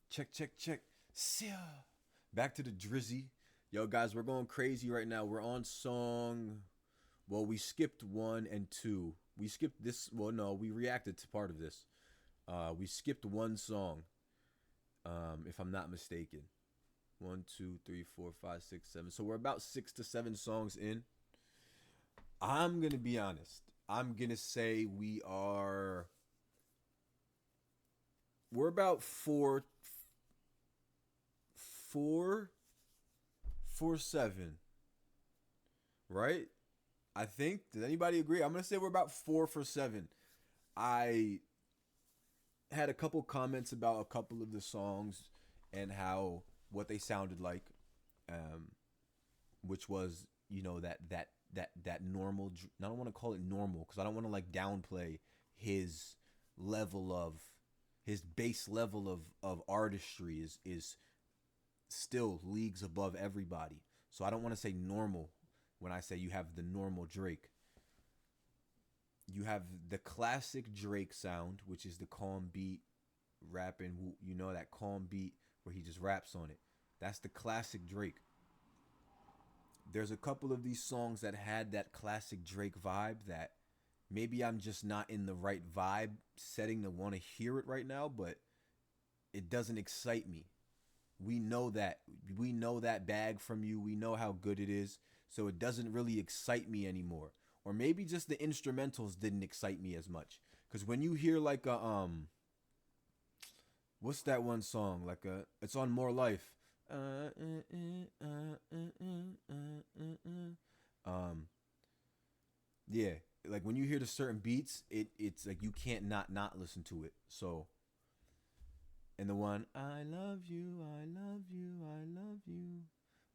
Check, check, check. Sia. Back to the Drizzy. Yo, guys, we're going crazy right now. We're on song. Well, we skipped one and two. We skipped this. Well, no, we reacted to part of this. We skipped one song, if I'm not mistaken. One, two, three, four, five, six, seven. So we're about 6 to 7 songs in. I'm gonna be honest. I'm gonna say we're about four, 4, 7, right? I think. Does anybody agree? I'm gonna say we're about 4 for 7. I had a couple comments about a couple of the songs and how what they sounded like, um, which was that normal. I don't want to call it normal because I don't want to like downplay his level of his base level of artistry is still leagues above everybody. So I don't want to say normal when I say you have the normal Drake. You have the classic Drake sound, which is the calm beat rapping. You know that calm beat where he just raps on it. That's the classic Drake. There's a couple of these songs that had that classic Drake vibe that maybe I'm just not in the right vibe setting to want to hear it right now, but it doesn't excite me. We know that. We know that bag from you. We know how good it is. So it doesn't really excite me anymore. Or maybe just the instrumentals didn't excite me as much. Cause when you hear like a what's that one song? Like it's on More Life. Um, yeah, like when you hear the certain beats, it's like you can't not listen to it. So, and the one I love you, I love you, I love you,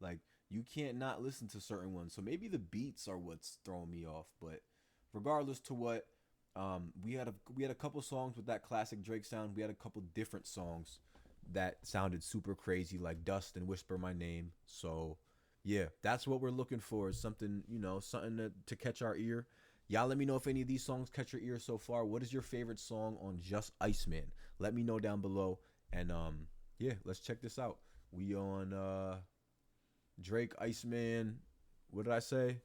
like you can't not listen to certain ones. So maybe the beats are what's throwing me off. But regardless to what, we had a couple songs with that classic Drake sound. We had a couple different songs that sounded super crazy, like Dust and Whisper My Name. So yeah, that's what we're looking for. Is something, something to catch our ear. Y'all let me know if any of these songs catch your ear so far. What is your favorite song on Just Iceman? Let me know down below. And yeah, let's check this out. We on Drake, Iceman. What did I say?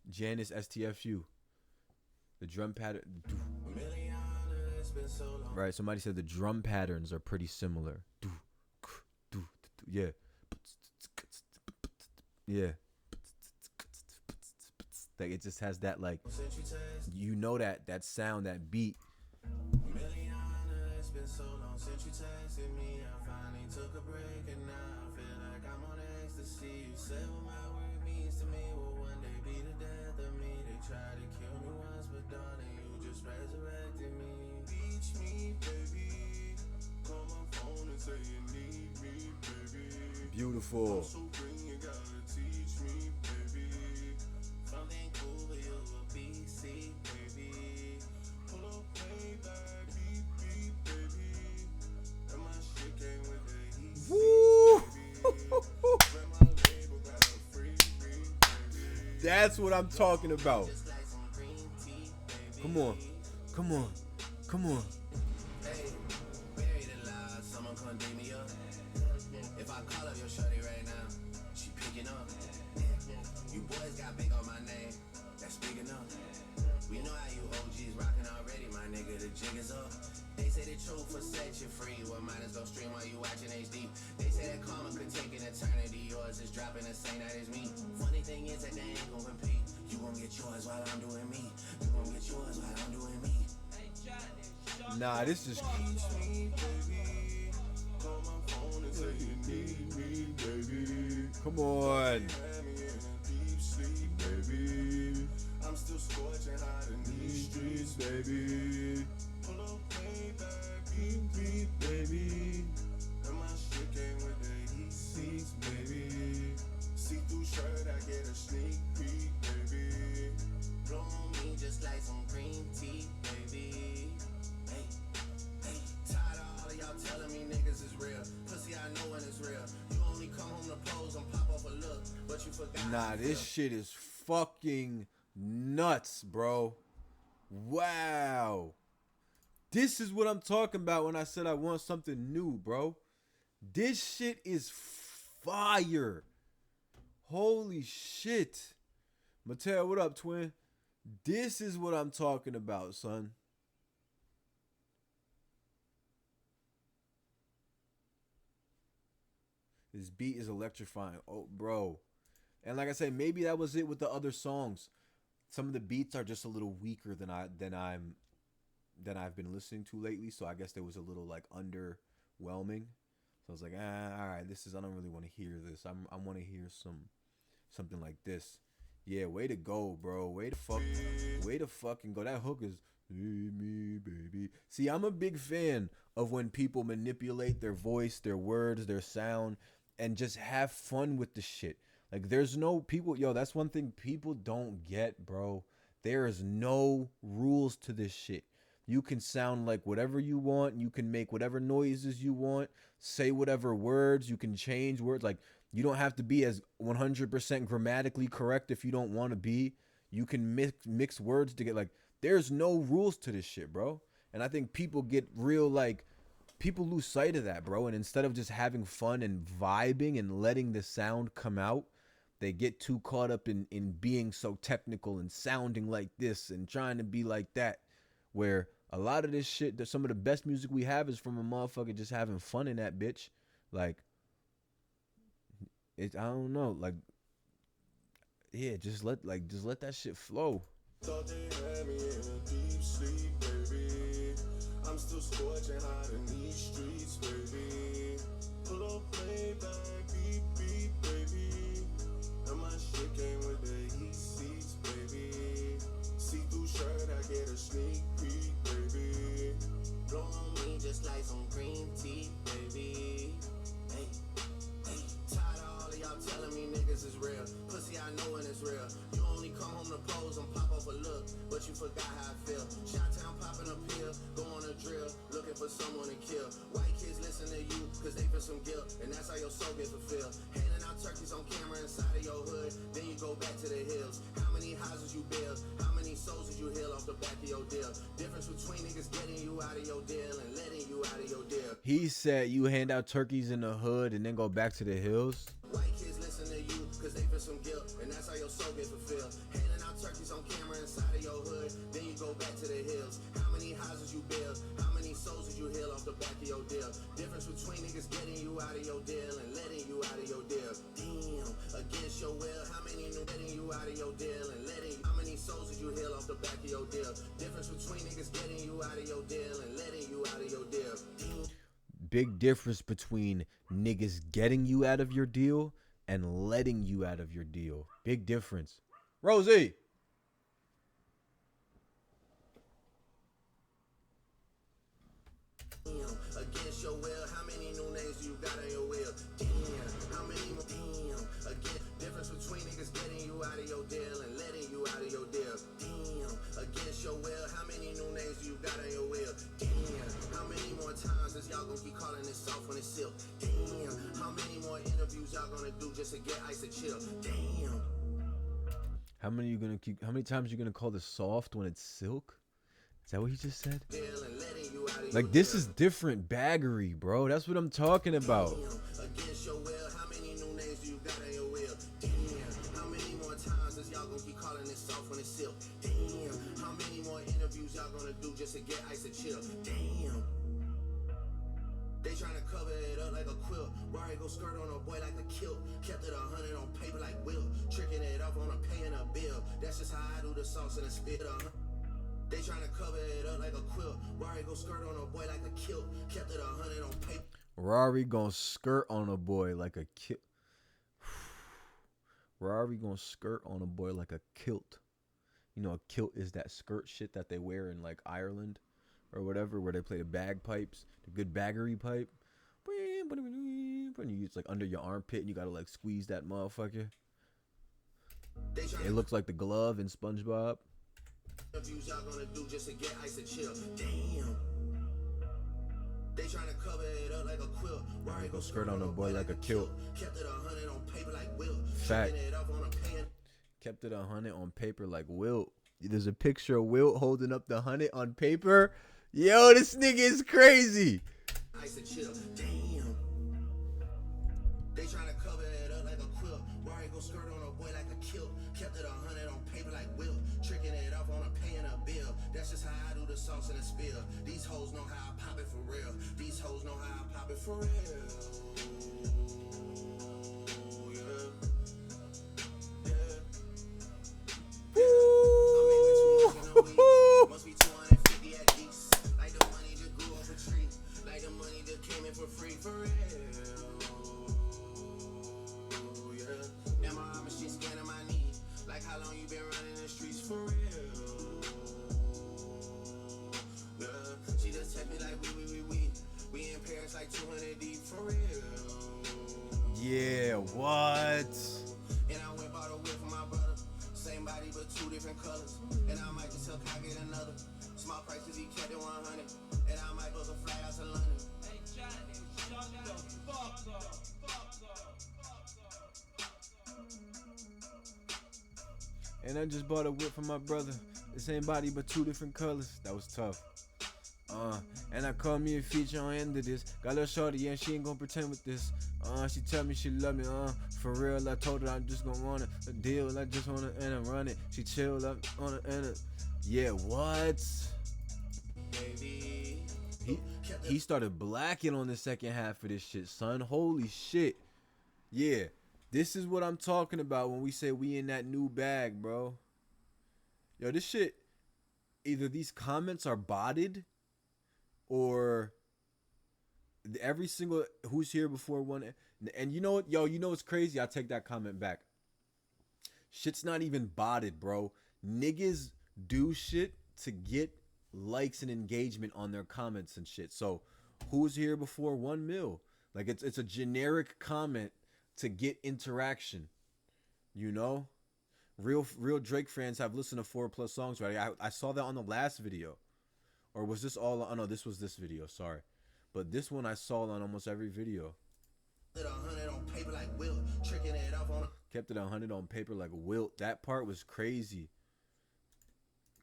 Janice, STFU. The drum pattern. Right. Somebody said the drum patterns are pretty similar. Yeah. Yeah. Like it just has that like that sound, that beat. It's been so long since you texted me. I finally took a break and now I feel like I'm on ecstasy. You said what my word means to me will one day be the death of me. They tried to kill me once, but darling, you just resurrected me. Teach me, baby. Call my phone and say you need me, baby. Beautiful. So bring you gotta teach me, baby. From Vancouver, you're a BC, baby. Pull up, play back, beep, beep, baby. And my shit came with the heat. Woo! That's what I'm talking about. Come on. Come on. Come on. Hey, buried alive, someone come dig me up. If I call up your shorty right now, she picking up. You boys got big on my name, that's big enough. We know how you OGs rocking already, my nigga, the jig is up. They say the truth will set you free, well might as well stream while you watching HD. They say that karma could take an eternity, yours is dropping the same night as me. Funny thing is that they ain't gon' compete. You gon' get yours while I'm doing me. You gon' get yours while I'm doing me. Nah, this is come on. Baby, I'm still scorching hot in these streets, baby. Pull up, play back, beep, beep, baby. And my shit came with the heat seats, baby. See-through shirt, I get a sneak peek, baby. Blow on me just like some green tea, baby. Hey, hey, tired of all of y'all telling me niggas is real. Pussy, I know when it's real. You only come home to pose and pop off a look, but you forgot. Nah, this shit is fucking nuts, bro. Wow. This is what I'm talking about when I said I want something new, bro. This shit is fire. Holy shit. Mateo, what up, twin? This is what I'm talking about, son. This beat is electrifying. Oh, bro. And like I said, maybe that was it with the other songs. Some of the beats are just a little weaker than I've been listening to lately. So I guess there was a little like underwhelming. So I was like, all right, I don't really want to hear this. I want to hear something like this. Yeah, way to go, bro. Way to fucking go. That hook is "Leave me, baby." See, I'm a big fan of when people manipulate their voice, their words, their sound, and just have fun with the shit. Like, there's no people, yo, that's one thing people don't get, bro. There is no rules to this shit. You can sound like whatever you want. You can make whatever noises you want. Say whatever words. You can change words. Like, you don't have to be as 100% grammatically correct if you don't want to be. You can mix words to get, like, there's no rules to this shit, bro. And I think people get real, like, people lose sight of that, bro. And instead of just having fun and vibing and letting the sound come out, they get too caught up in being so technical and sounding like this and trying to be like that, where a lot of this shit, that some of the best music we have is from a motherfucker just having fun in that bitch. Like, I don't know, like, yeah, just let that shit flow. Thought they had me in a deep sleep, baby. I'm still scorching hot in these streets, baby. Pull up, play back, beep, beep, baby. And my shit came with the heat seats, baby. See-through shirt, I get a sneak peek, baby. Blow on me just like some green tea, baby. Hey, hey. Tired of all of y'all telling me niggas is real. Pussy, I know when it's real. You only come home to pose and pop off a look, but you forgot how I feel. Shot-town popping a pill, go on a drill, looking for someone to kill. White kids listen to you, cause they feel some guilt, and that's how your soul gets fulfilled. Handing out turkeys on camera inside of your hood, then you go back to the hills. How many houses you build? How many souls did you heal off the back of your deal? Difference between niggas getting you out of your deal and letting you out of your deal. He said you hand out turkeys in the hood and then go back to the hills. White kids listen to you, cause they feel some guilt, and that's how your soul gets fulfilled. Handing out turkeys on camera inside of your hood, then you go back to the hills. How many houses you build? How many souls did you heal off the back of your deal? Difference between niggas getting you out of your deal and letting you out of your deal. Damn, against your will, how many knew letting you out of your deal and letting you? How many souls did you heal off the back of your deal? Difference between niggas getting you out of your deal and letting you out of your deal. Damn. Big difference between niggas getting you out of your deal and letting you out of your deal. Big difference. Rosie. Against your will, how many new names do you got on your will? Damn, how many more? Damn, again, difference between niggas getting you out of your deal and letting you out of your deal. Damn, against your will, how many new names do you got on your will? Damn, how many more times is y'all gonna keep calling this soft when it's silk? Damn, how many more interviews y'all gonna do just to get ice and chill? Damn. How many times you gonna call this soft when it's silk? Is that what he just said? Like, this is different baggery, bro. That's what I'm talking about. Against your will, how many new names do you got on your will? Damn, how many more times is y'all gonna keep calling this soft when it's silk? Damn, how many more interviews y'all gonna do just to get ice and chill? Damn. They tryna cover it up like a quilt. Rari go skirt on a boy like a kilt. Kept it 100 on paper like Will. Tricking it off on a paying a bill. That's just how I do the sauce and the spit. They tryna cover it up like a quilt. Rari go skirt on a boy like a kilt. Kept it 100 on paper. Rari gon' skirt on a boy like a kilt. Rari gon' skirt on a boy like a kilt. You know, a kilt is that skirt shit that they wear in like Ireland or whatever, where they play the bagpipes, the good baggery pipe. It's like under your armpit and you gotta like squeeze that motherfucker. It looks like the glove in SpongeBob. Interviews y'all gonna do just to get ice and chill. Damn. They tryna cover it up like a quilt. Rari go skirt on a boy like a kilt. Kept it 100 on paper like Wilt. Fact. Kept it 100 on paper like Wilt. There's a picture of Wilt holding up the 100 on paper. Yo, this nigga is crazy. Ice and chill. Damn. Cargo skirt on a boy like a kilt. Kept it 100 on paper like Will. Tricking it off on a paying a bill. That's just how I do the sauce and the spill. These hoes know how I pop it for real. These hoes know how I pop it for real. Must be 250 at least. Like the money just grew off a tree. Like the money just came in for free. For real. Yeah. And my arm she scanning my knees. Like how long you been running the streets for real. Yeah. She just text me like we in Paris like 200 deep for real. Yeah, what? And I went bought a whip for my brother. Same body but two different colors. And I might just tell Kai get another. Small prices he kept it 100. And I might book a flight out to London. Hey Janice, shut the fuck up. And I just bought a whip for my brother. The same body but two different colors. That was tough. And I called me a feature on end of this. Got a little shorty and she ain't gonna pretend with this. She tell me she love me, for real. I told her I just gonna want a deal. I just wanna and I run it. She chilled up on it and yeah, what? Baby. He started blacking on the second half of this shit, son. Holy shit. Yeah, this is what I'm talking about when we say we in that new bag, bro. Yo, this shit, either these comments are botted or every single who's here before one. And you know what? Yo, you know what's crazy? I take that comment back. Shit's not even botted, bro. Niggas do shit to get likes and engagement on their comments and shit. So who's here before 1 mil? Like it's a generic comment to get interaction. You know? Real Drake fans have listened to 4+ songs, right? I saw that on the last video. Or was this all? Oh no, this was this video. Sorry, but this one I saw on almost every video. Kept it 100 on paper like Wilt. Tricking it off on. Kept it 100 on paper like Wilt. That part was crazy.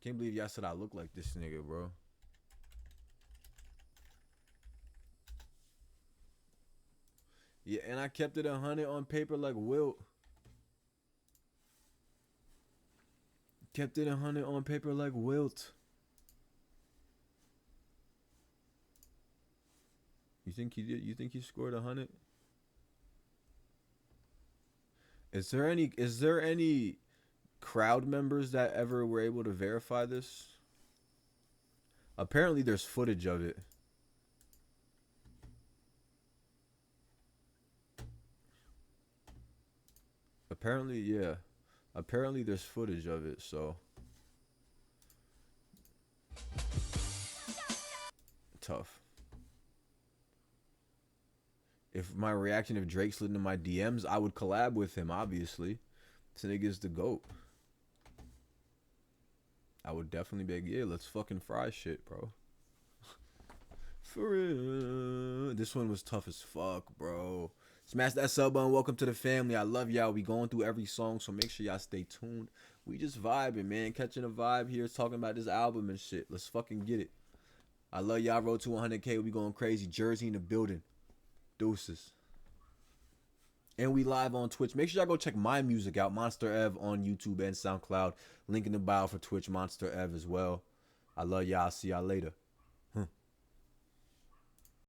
Can't believe y'all said I look like this nigga, bro. Yeah, and I kept it 100 on paper like Wilt. Kept it 100 on paper like Wilt. You think he did? You think he scored 100? Is there any crowd members that ever were able to verify this? Apparently there's footage of it. Apparently, yeah. Apparently there's footage of it, so tough. If my reaction, if Drake slid into my DMs, I would collab with him, obviously. This nigga's the GOAT. I would definitely be like, yeah, let's fucking fry shit, bro. For real. This one was tough as fuck, bro. Smash that sub button. Welcome to the family. I love y'all. We going through every song, so make sure y'all stay tuned. We just vibing, man. Catching a vibe here, talking about this album and shit. Let's fucking get it. I love y'all. Road to 100K. We going crazy. Jersey in the building. Deuces. And we live on Twitch. Make sure y'all go check my music out. Monster Ev on YouTube and SoundCloud. Link in the bio for Twitch. Monster Ev as well. I love y'all. See y'all later.